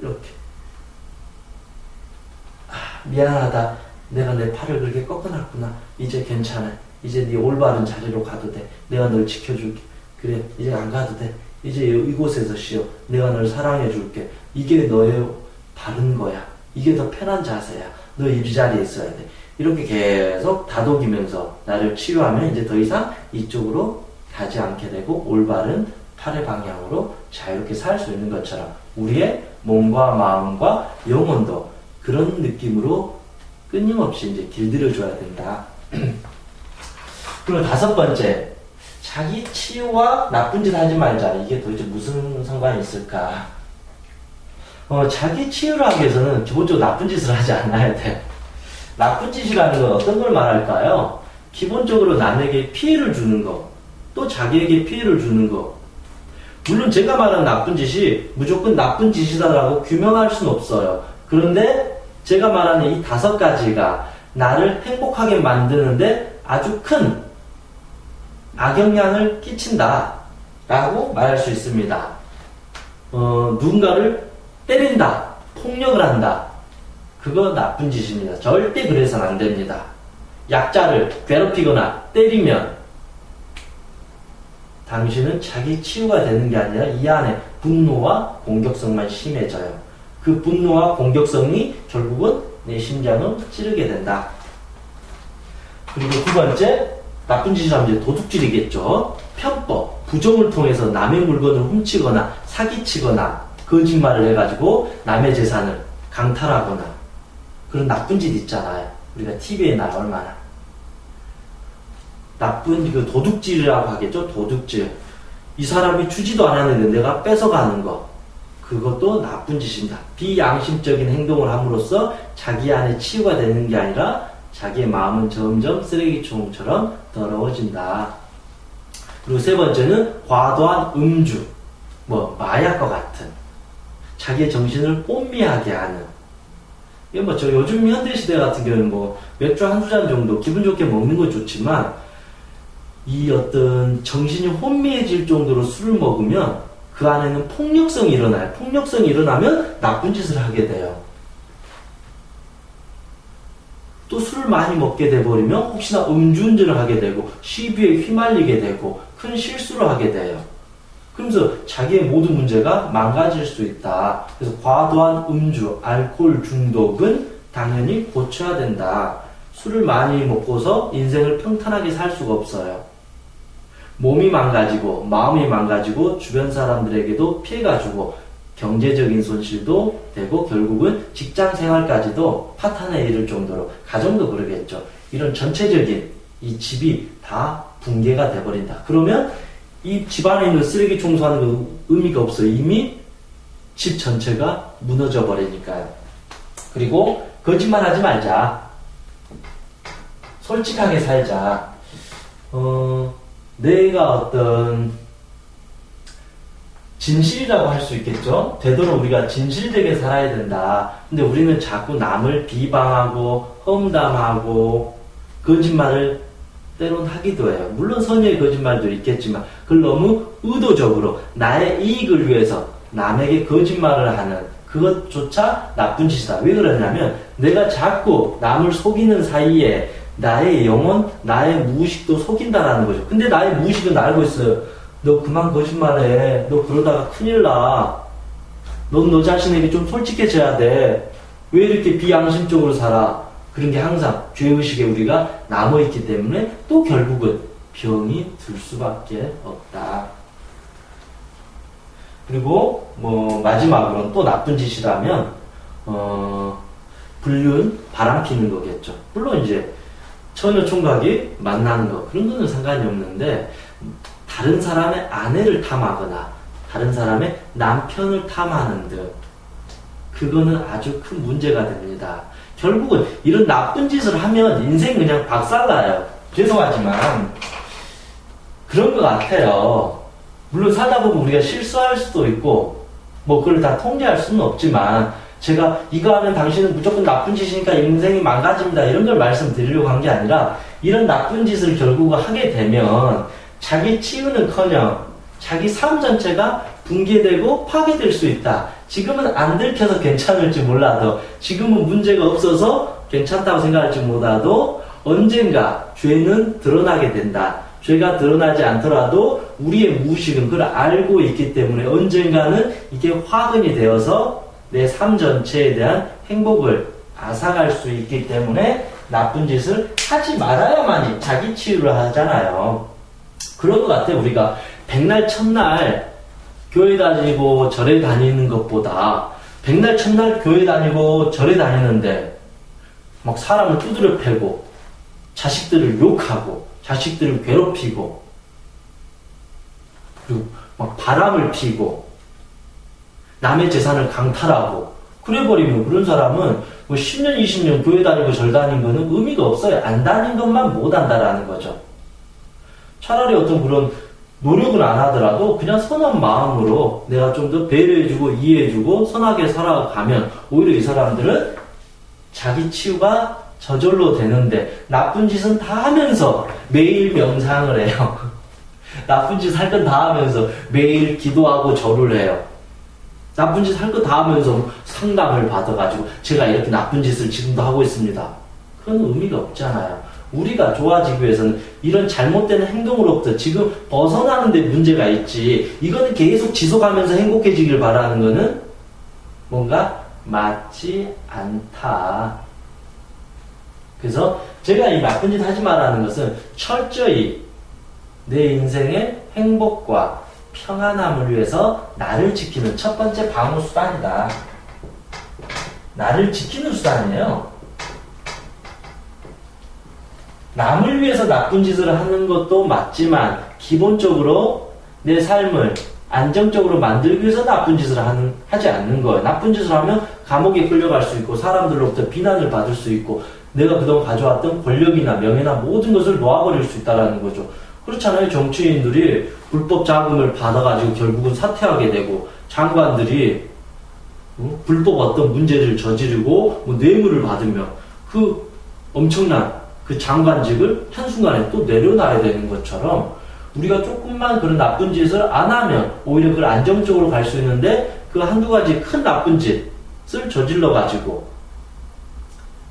이렇게. 미안하다. 내가 내 팔을 그렇게 꺾어놨구나. 이제 괜찮아. 이제 네 올바른 자리로 가도 돼. 내가 널 지켜줄게. 그래, 이제 안 가도 돼. 이제 이곳에서 쉬어. 내가 널 사랑해줄게. 이게 너의 바른 거야. 이게 더 편한 자세야. 너 이 자리에 있어야 돼. 이렇게 계속 다독이면서 나를 치유하면 이제 더 이상 이쪽으로 가지 않게 되고 올바른 팔의 방향으로 자유롭게 살 수 있는 것처럼 우리의 몸과 마음과 영혼도 그런 느낌으로 끊임없이 이제 길들여줘야 된다. 그리고 5번째, 자기 치유와 나쁜 짓 하지 말자. 이게 도대체 무슨 상관이 있을까? 자기 치유를 하기 위해서는 기본적으로 나쁜 짓을 하지 않아야 돼. 나쁜 짓이라는 건 어떤 걸 말할까요? 기본적으로 남에게 피해를 주는 거, 또 자기에게 피해를 주는 거. 물론 제가 말한 나쁜 짓이 무조건 나쁜 짓이다라고 규명할 수는 없어요. 그런데 제가 말하는 이 5가지가 나를 행복하게 만드는데 아주 큰 악영향을 끼친다 라고 말할 수 있습니다. 누군가를 때린다, 폭력을 한다, 그거 나쁜 짓입니다. 절대 그래서는 안 됩니다. 약자를 괴롭히거나 때리면 당신은 자기 치유가 되는 게 아니라 이 안에 분노와 공격성만 심해져요. 그 분노와 공격성이 결국은 내 심장을 찌르게 된다. 그리고 2번째, 나쁜 짓을 하면 이제 도둑질이겠죠. 편법, 부정을 통해서 남의 물건을 훔치거나 사기치거나 거짓말을 해가지고 남의 재산을 강탈하거나 그런 나쁜 짓 있잖아요. 우리가 TV에 나와 얼마나. 나쁜 그 도둑질이라고 하겠죠. 도둑질. 이 사람이 주지도 않았는데 내가 뺏어가는 거. 그것도 나쁜 짓입니다. 비양심적인 행동을 함으로써 자기 안에 치유가 되는 게 아니라 자기의 마음은 점점 쓰레기통처럼 더러워진다. 그리고 3번째는 과도한 음주, 마약과 같은 자기의 정신을 혼미하게 하는. 이게 저 요즘 현대시대 같은 경우는 맥주 한두 잔 정도 기분 좋게 먹는 건 좋지만 이 어떤 정신이 혼미해질 정도로 술을 먹으면 그 안에는 폭력성이 일어나요. 폭력성이 일어나면 나쁜 짓을 하게 돼요. 또 술을 많이 먹게 돼버리면 혹시나 음주운전을 하게 되고 시비에 휘말리게 되고 큰 실수를 하게 돼요. 그러면서 자기의 모든 문제가 망가질 수 있다. 그래서 과도한 음주, 알코올 중독은 당연히 고쳐야 된다. 술을 많이 먹고서 인생을 평탄하게 살 수가 없어요. 몸이 망가지고 마음이 망가지고 주변 사람들에게도 피해가 주고 경제적인 손실도 되고 결국은 직장 생활까지도 파탄에 이를 정도로 가정도 그러겠죠. 이런 전체적인 이 집이 다 붕괴가 돼버린다. 그러면 이 집안에 있는 쓰레기 청소하는 거 의미가 없어요. 이미 집 전체가 무너져 버리니까요. 그리고 거짓말 하지 말자. 솔직하게 살자. 내가 어떤 진실이라고 할 수 있겠죠. 되도록 우리가 진실되게 살아야 된다. 근데 우리는 자꾸 남을 비방하고 험담하고 거짓말을 때론 하기도 해요. 물론 선의의 거짓말도 있겠지만 그걸 너무 의도적으로 나의 이익을 위해서 남에게 거짓말을 하는 그것조차 나쁜 짓이다. 왜 그러냐면 내가 자꾸 남을 속이는 사이에 나의 영혼, 나의 무의식도 속인다라는 거죠. 근데 나의 무의식은 알고 있어요. 너 그만 거짓말해. 너 그러다가 큰일 나. 넌 너 자신에게 좀 솔직해져야 돼. 왜 이렇게 비양심적으로 살아? 그런 게 항상 죄의식에 우리가 남아있기 때문에 또 결국은 병이 들 수밖에 없다. 그리고 마지막으로는 또 나쁜 짓이라면 불륜, 바람 피는 거겠죠. 물론 이제 처녀 총각이 만나는 거 그런 거는 상관이 없는데 다른 사람의 아내를 탐하거나 다른 사람의 남편을 탐하는 듯 그거는 아주 큰 문제가 됩니다. 결국은 이런 나쁜 짓을 하면 인생 그냥 박살나요. 죄송하지만 그런 것 같아요. 물론 살다 보면 우리가 실수할 수도 있고 그걸 다 통제할 수는 없지만 제가 이거 하면 당신은 무조건 나쁜 짓이니까 인생이 망가집니다. 이런 걸 말씀드리려고 한 게 아니라 이런 나쁜 짓을 결국 하게 되면 자기 치유는커녕 자기 삶 전체가 붕괴되고 파괴될 수 있다. 지금은 안 들켜서 괜찮을지 몰라도, 지금은 문제가 없어서 괜찮다고 생각할지 몰라도 언젠가 죄는 드러나게 된다. 죄가 드러나지 않더라도 우리의 무의식은 그걸 알고 있기 때문에 언젠가는 이게 화근이 되어서 내 삶 전체에 대한 행복을 앗아갈 수 있기 때문에 나쁜 짓을 하지 말아야만이 자기 치유를 하잖아요. 그런 것 같아요. 우리가 백날 첫날 교회 다니고 절에 다니는 것보다 백날 첫날 교회 다니고 절에 다니는데 막 사람을 두드려 패고 자식들을 욕하고 자식들을 괴롭히고 그리고 막 바람을 피고 남의 재산을 강탈하고 그래버리면 그런 사람은 뭐 10년 20년 교회 다니고 절 다닌 거는 의미가 없어요. 안 다닌 것만 못 한다라는 거죠. 차라리 어떤 그런 노력을 안 하더라도 그냥 선한 마음으로 내가 좀 더 배려해주고 이해해주고 선하게 살아가면 오히려 이 사람들은 자기 치유가 저절로 되는데 나쁜 짓은 다 하면서 매일 명상을 해요. 나쁜 짓 할 건 다 하면서 매일 기도하고 절을 해요. 나쁜 짓 할 거 다 하면서 상담을 받아가지고 제가 이렇게 나쁜 짓을 지금도 하고 있습니다. 그건 의미가 없잖아요. 우리가 좋아지기 위해서는 이런 잘못된 행동으로부터 지금 벗어나는 데 문제가 있지, 이거는 계속 지속하면서 행복해지길 바라는 거는 뭔가 맞지 않다. 그래서 제가 이 나쁜 짓 하지 마라는 것은 철저히 내 인생의 행복과 평안함을 위해서 나를 지키는 첫 번째 방어 수단이다. 나를 지키는 수단이에요. 남을 위해서 나쁜 짓을 하는 것도 맞지만 기본적으로 내 삶을 안정적으로 만들기 위해서 나쁜 짓을 하지 않는 거예요. 나쁜 짓을 하면 감옥에 끌려갈 수 있고 사람들로부터 비난을 받을 수 있고 내가 그동안 가져왔던 권력이나 명예나 모든 것을 놓아버릴 수 있다는 거죠. 그렇잖아요. 정치인들이 불법 자금을 받아가지고 결국은 사퇴하게 되고 장관들이 불법 어떤 문제를 저지르고 뭐 뇌물을 받으면 그 엄청난 그 장관직을 한순간에 또 내려놔야 되는 것처럼 우리가 조금만 그런 나쁜 짓을 안 하면 오히려 그걸 안정적으로 갈 수 있는데 그 한두 가지 큰 나쁜 짓을 저질러가지고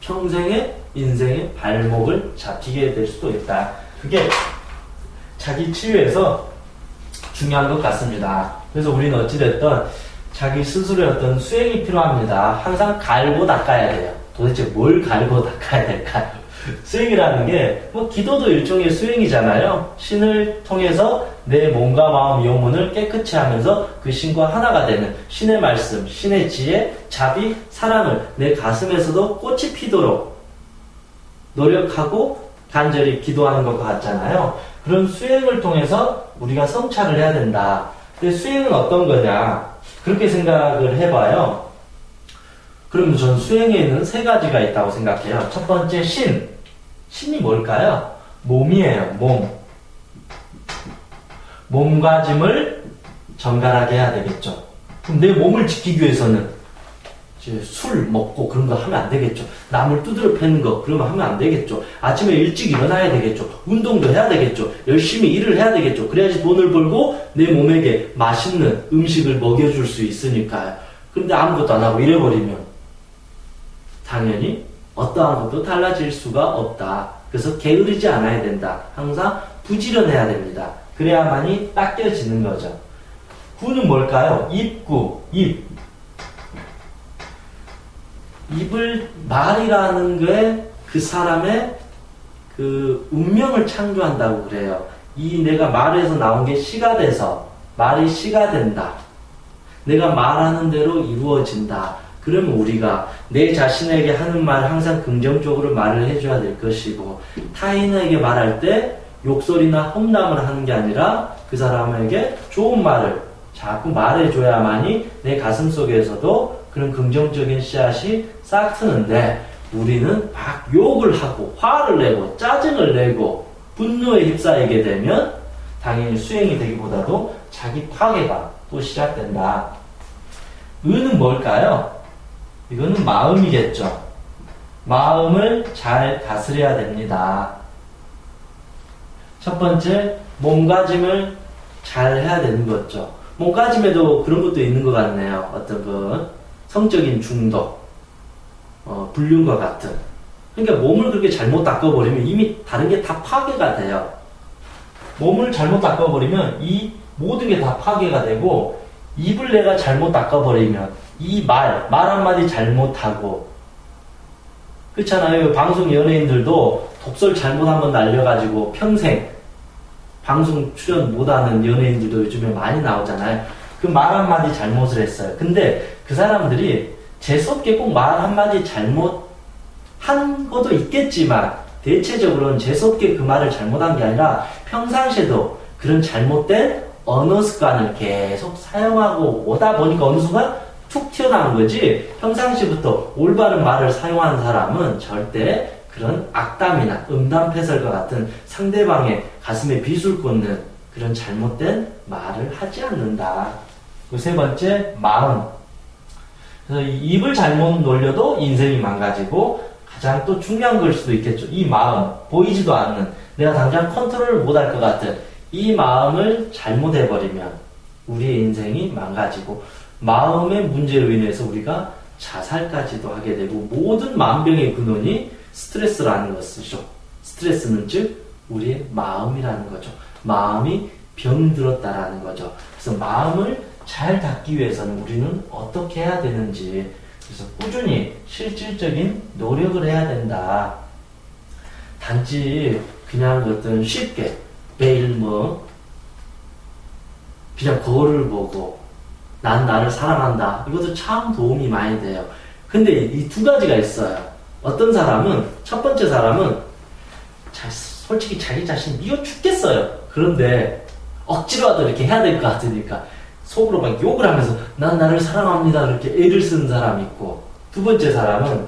평생의 인생의 발목을 잡히게 될 수도 있다. 그게 자기 치유에서 중요한 것 같습니다. 그래서 우리는 어찌됐든 자기 스스로의 어떤 수행이 필요합니다. 항상 갈고 닦아야 돼요. 도대체 뭘 갈고 닦아야 될까요? 수행이라는 게 뭐 기도도 일종의 수행이잖아요. 신을 통해서 내 몸과 마음 영혼을 깨끗이 하면서 그 신과 하나가 되는 신의 말씀, 신의 지혜, 자비, 사랑을 내 가슴에서도 꽃이 피도록 노력하고 간절히 기도하는 것 같잖아요. 그런 수행을 통해서 우리가 성찰을 해야 된다. 근데 수행은 어떤 거냐? 그렇게 생각을 해봐요. 그러면 전 수행에는 세 가지가 있다고 생각해요. 첫 번째 신. 신이 뭘까요? 몸이에요. 몸. 몸가짐을 정갈하게 해야 되겠죠. 그럼 내 몸을 지키기 위해서는 이제 술 먹고 그런 거 하면 안 되겠죠. 남을 두드려 패는 거 그런 거 하면 안 되겠죠. 아침에 일찍 일어나야 되겠죠. 운동도 해야 되겠죠. 열심히 일을 해야 되겠죠. 그래야지 돈을 벌고 내 몸에게 맛있는 음식을 먹여줄 수 있으니까요. 그런데 아무것도 안 하고 이래버리면 당연히 어떠한 것도 달라질 수가 없다. 그래서 게으르지 않아야 된다. 항상 부지런해야 됩니다. 그래야만이 닦여지는 거죠. 구는 뭘까요? 입구, 입. 입을, 말이라는 게 그 사람의 그 운명을 창조한다고 그래요. 이 내가 말에서 나온 게 시가 돼서 말이 시가 된다. 내가 말하는 대로 이루어진다. 그러면 우리가 내 자신에게 하는 말 항상 긍정적으로 말을 해줘야 될 것이고 타인에게 말할 때 욕설이나 험담을 하는 게 아니라 그 사람에게 좋은 말을 자꾸 말해줘야만이 내 가슴 속에서도 그런 긍정적인 씨앗이 싹 트는데 우리는 막 욕을 하고 화를 내고 짜증을 내고 분노에 휩싸이게 되면 당연히 수행이 되기보다도 자기 파괴가 또 시작된다. 의는 뭘까요? 이거는 마음이겠죠. 마음을 잘 다스려야 됩니다. 첫 번째, 몸가짐을 잘 해야 되는 거죠. 몸가짐에도 그런 것도 있는 것 같네요. 어떤 그 성적인 중독, 불륜과 같은. 그러니까 몸을 그렇게 잘못 닦아버리면 이미 다른 게 다 파괴가 돼요. 몸을 잘못 닦아버리면 이 모든 게 다 파괴가 되고, 입을 내가 잘못 닦아버리면 이 말 한마디 잘못하고, 그렇잖아요. 방송 연예인들도 독설 잘못 한번 날려가지고 평생 방송 출연 못하는 연예인들도 요즘에 많이 나오잖아요. 그 말 한마디 잘못을 했어요. 근데 그 사람들이 재수없게 꼭 말 한마디 잘못 한 것도 있겠지만 대체적으로는 재수없게 그 말을 잘못한 게 아니라 평상시에도 그런 잘못된 언어 습관을 계속 사용하고 오다 보니까 어느 순간 툭 튀어나온 거지, 평상시부터 올바른 말을 사용하는 사람은 절대 그런 악담이나 음담패설과 같은 상대방의 가슴에 비술 꽂는 그런 잘못된 말을 하지 않는다. 그 세 번째, 마음. 그래서 이 입을 잘못 놀려도 인생이 망가지고 가장 또 중요한 걸 수도 있겠죠. 이 마음, 보이지도 않는, 내가 당장 컨트롤을 못할 것 같은 이 마음을 잘못해버리면 우리의 인생이 망가지고 마음의 문제로 인해서 우리가 자살까지도 하게 되고, 모든 만병의 근원이 스트레스라는 것이죠. 스트레스는 즉 우리의 마음이라는 거죠. 마음이 병들었다라는 거죠. 그래서 마음을 잘 닦기 위해서는 우리는 어떻게 해야 되는지, 그래서 꾸준히 실질적인 노력을 해야 된다. 단지 그냥 어떤 쉽게 매일 그냥 거울을 보고 난 나를 사랑한다, 이것도 참 도움이 많이 돼요. 근데 이 두 가지가 있어요. 어떤 사람은, 첫 번째 사람은 솔직히 자기 자신 미워 죽겠어요. 그런데 억지로라도 이렇게 해야 될 것 같으니까 속으로 막 욕을 하면서 난 나를 사랑합니다 이렇게 애를 쓰는 사람이 있고, 두 번째 사람은